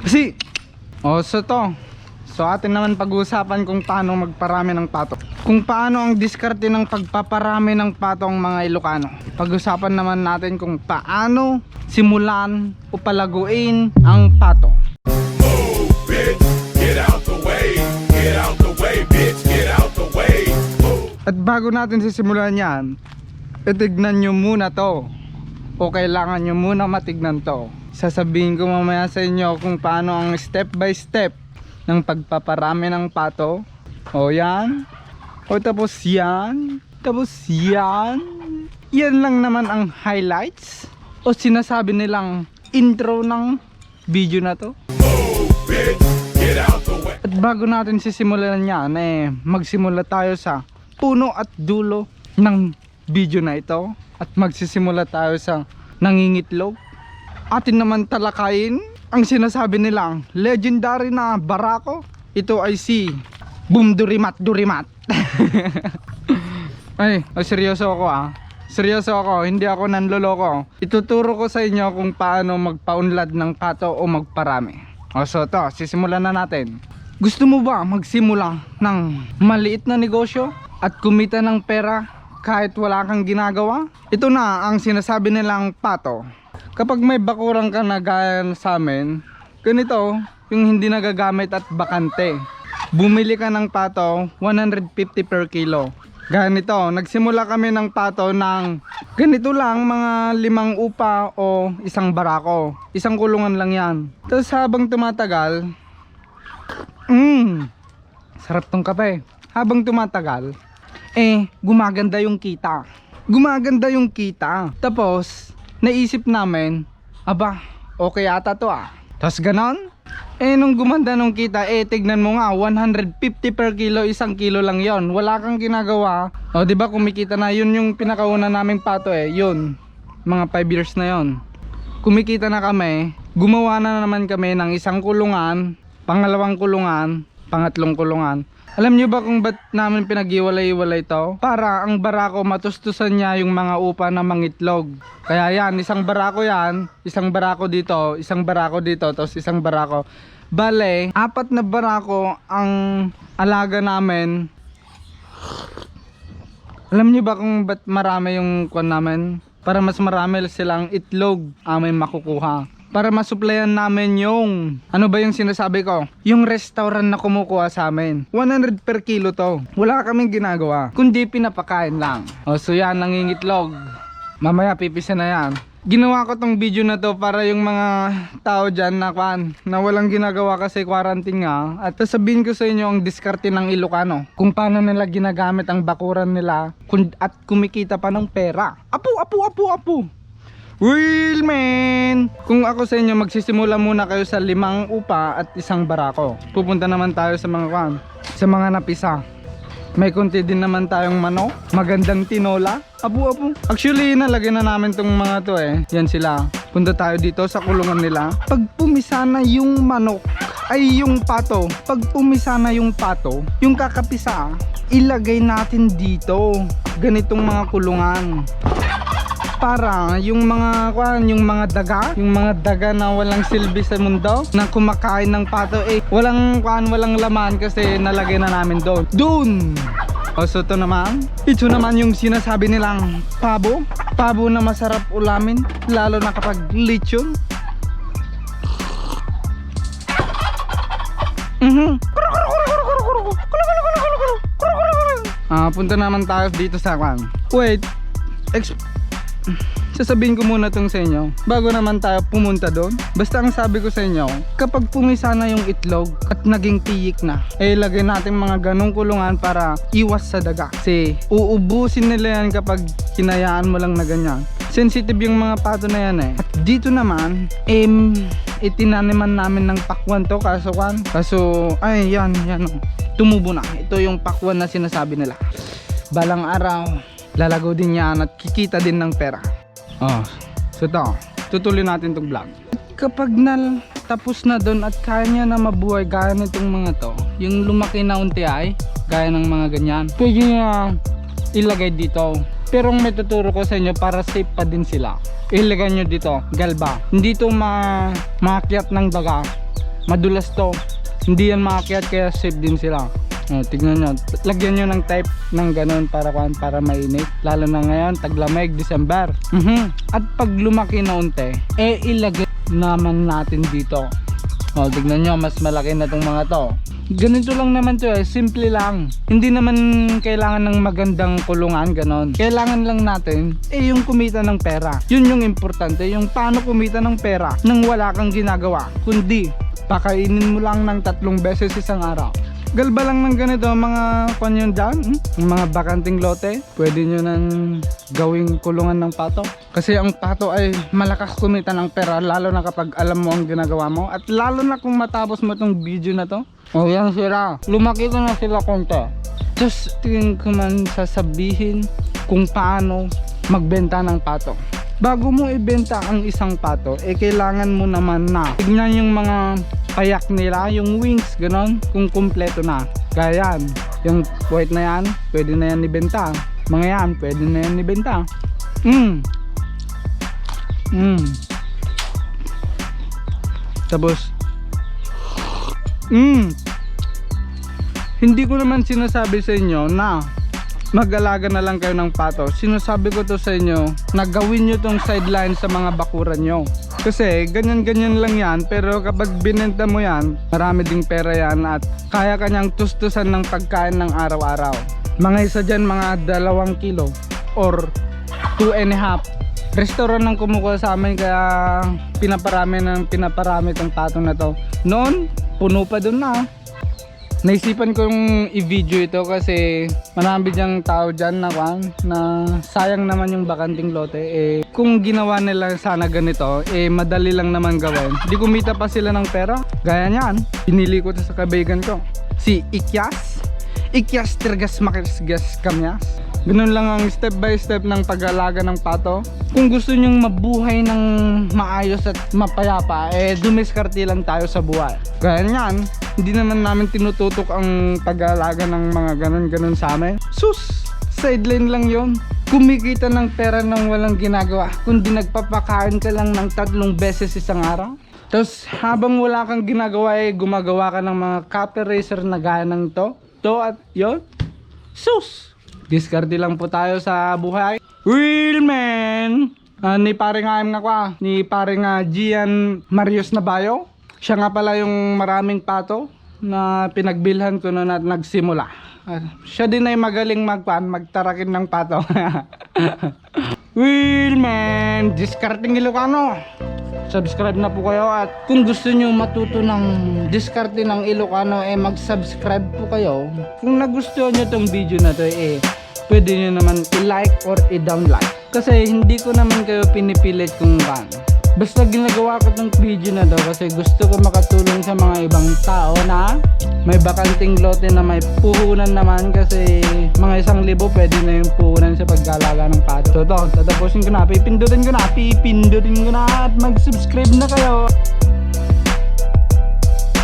Kasi, so atin naman pag-uusapan kung paano magparami ng pato. Kung paano ang diskarte ng pagpaparami ng pato ang mga Ilocano. Pag-usapan naman natin kung paano simulan o palaguin ang pato. Move, bitch, get out the way. Get out the way, bitch, get out the way. Move. At bago natin sisimulan yan, itignan nyo muna to. O kailangan nyo muna matignan to. Sasabihin ko mamaya sa inyo kung paano ang step by step ng pagpaparami ng pato. O yan. O tapos yan. Tapos yan. Yan lang naman ang highlights o sinasabi nilang intro ng video na to. Move, bitch, get out the way. At bago natin sisimulan yan, magsimula tayo sa puno at dulo ng video na ito. At magsisimula tayo sa nangingitlog. Atin naman talakayin ang sinasabi nilang legendary na barako. Ito ay si Boom Durimat Durimat. Ay, seryoso ako Seryoso ako, hindi ako nanloloko. Ituturo ko sa inyo kung paano magpaunlad ng pato o magparami. So to, sisimulan na natin. Gusto mo ba magsimula ng maliit na negosyo at kumita ng pera kahit wala kang ginagawa? Ito na ang sinasabi nilang pato. Kapag may bakurang ka na gaya sa amin, ganito yung hindi nagagamit at bakante. Bumili ka ng pato, 150 per kilo. Ganito, nagsimula kami ng pato ng ganito lang, mga 5 upa o isang barako. Isang kulungan lang yan. Tapos habang tumatagal, sarap tong kape. Habang tumatagal, gumaganda yung kita. Gumaganda yung kita. Tapos, naisip namin, aba, okay ata to Tapos ganon, nung gumanda nung kita, tignan mo nga, 150 per kilo, 1 kilo lang yon. Wala kang ginagawa. O diba kumikita na, yun yung pinakauna naming pato yun. Mga 5 years na yon. Kumikita na kami, gumawa na naman kami ng isang kulungan, pangalawang kulungan, pangatlong kulungan. Alam nyo ba kung ba't namin pinag-iwalay-iwalay to? Para ang barako matustusan niya yung mga upa na mangitlog. Kaya yan, isang barako dito, tapos isang barako. Bale, 4 na barako ang alaga namin. Alam nyo ba kung ba't marami yung kwan namin? Para mas marami silang itlog aming makukuha. Para masuplayan namin yung ano ba yung sinasabi ko, yung restaurant na kumukuha sa amin. 100 per kilo to. Wala kaming ginagawa kundi pinapakain lang. So yan, nangingitlog. Mamaya pipisa na yan. Ginawa ko tong video na to para yung mga tao dyan na walang ginagawa kasi quarantine nga. At sasabihin ko sa inyo ang diskarte ng Ilocano, kung paano nila ginagamit ang bakuran nila at kumikita pa ng pera. Apo. Real man! Kung ako sa inyo, magsisimula muna kayo sa 5 upa at isang barako. Pupunta naman tayo sa mga napisa. May konti din naman tayong manok, magandang tinola. Apo. Actually, nalagyan na namin tong mga to Yan sila. Punta tayo dito sa kulungan nila. Pag pumisa na yung manok, ay yung pato. Pag pumisa na yung pato, yung kakapisa, ilagay natin dito. Ganitong mga kulungan. Para yung mga daga na walang silbi sa mundo na kumakain ng pato walang laman kasi nalagay na namin doon. So ito naman yung sinasabi nilang pabo na masarap ulamin lalo na kapag lechon. Punta naman tayo dito sa sasabihin ko muna tong sa inyo bago naman tayo pumunta doon. Basta ang sabi ko sa inyo, kapag pumisa na yung itlog at naging tiyik na, lagay natin mga ganong kulungan para iwas sa daga. Kasi uubusin nila yan kapag hinayaan mo lang na ganyan. Sensitive yung mga pato na yan At dito naman, itinaniman namin ng pakwan to kaso yan tumubo na. Ito yung pakwan na sinasabi nila. Balang araw, lalago din yan at kikita din ng pera. Oh, so ito, tutuloy natin itong vlog. Kapag tapos na doon at kaya niya na mabuhay gaya nitong mga to, yung lumaki na unti ay gaya ng mga ganyan, pwede niya ilagay dito. Pero ang may tuturo ko sa inyo para safe pa din sila, ilagay nyo dito, galba. Hindi to maakyat ng daga, madulas to, hindi yan maakyat kaya safe din sila. Tignan nyo, lagyan nyo ng type ng ganun para mainit, lalo na ngayon taglamig, December. At pag lumaki na unti, ilagay naman natin dito. Tignan nyo, mas malaki na tong mga to. Ganito lang naman to, simple lang. Hindi naman kailangan ng magandang kulungan, ganon. Kailangan lang natin yung kumita ng pera. Yun yung importante, yung paano kumita ng pera nang wala kang ginagawa, kundi pakainin mo lang ng 3 beses isang araw. Galba lang ng ganito mga kanyon dyan, mga bakanting lote, pwede nyo nang gawing kulungan ng pato. Kasi ang pato ay malakas kumita ng pera, lalo na kapag alam mo ang ginagawa mo. At lalo na kung matapos mo tong video na to. Yan sila, lumaki na sila konti. Just tingin ko man sasabihin kung paano magbenta ng pato. Bago mo ibenta ang isang pato, kailangan mo naman na tignan yung mga payak nila, yung wings, ganon, kung kumpleto na. Kaya yan, yung white na yan, pwede na yan ibenta. Mga yan, pwede na yan ibenta. Tapos hindi ko naman sinasabi sa inyo na mag-alaga na lang kayo ng pato. Sinasabi ko to sa inyo na gawin nyo tong sideline sa mga bakuran nyo. Kasi ganyan-ganyan lang yan, pero kapag binenta mo yan, marami ding pera yan at kaya kanyang tustusan ng pagkain ng araw-araw. Mga isa dyan, mga 2 kilo or 2.5. Restaurant ang kumukuha sa amin, kaya pinaparami tong pato na to. Noon, puno pa dun na. Naisipan kong i-video ito kasi marami dyang tao dyan na sayang naman yung bakanting lote. Kung ginawa nila sana ganito, madali lang naman gawin. Di kumita pa sila ng pera. Gaya niyan, pinili ko ito sa kaibigan ko, si Ikyas Tirgas Makisgas Kamyas. Ganun lang ang step by step ng pag-alaga ng pato. Kung gusto nyong mabuhay ng maayos at mapayapa, dumiskarte lang tayo sa buhay. Gaya niyan, hindi naman namin tinututok ang pag-alaga ng mga ganun-ganun sa amin. Sus! Sideline lang yon. Kumikita ng pera nang walang ginagawa, kundi nagpapakain ka lang ng 3 beses isang araw. Tapos habang wala kang ginagawa, gumagawa ka ng mga copy racer na gaya ng to at yon. Sus! Diskarte lang po tayo sa buhay. Real man! Ni paring AM nga kwa, ni paring Gian Marius Nabayo. Siya nga pala yung maraming pato na pinagbilhan ko noon at nagsimula. Siya din ay magaling magtarakin ng pato. Real man! Discarding Ilocano. Subscribe na po kayo at kung gusto nyo matuto ng diskarte ng Ilocano, mag-subscribe po kayo. Kung nagustuhan nyo tong video na to, pwede nyo naman i-like or i-download. Kasi hindi ko naman kayo pinipilit kung paano. Basta ginagawa ko tong video na to kasi gusto ko makatulong sa mga ibang tao na may bakanting lote na may puhunan naman, kasi mga 1,000 pwede na yung puhunan sa pag-alaga ng pato. So ito, tatapusin ko na, pipindutin ko na at mag-subscribe na kayo.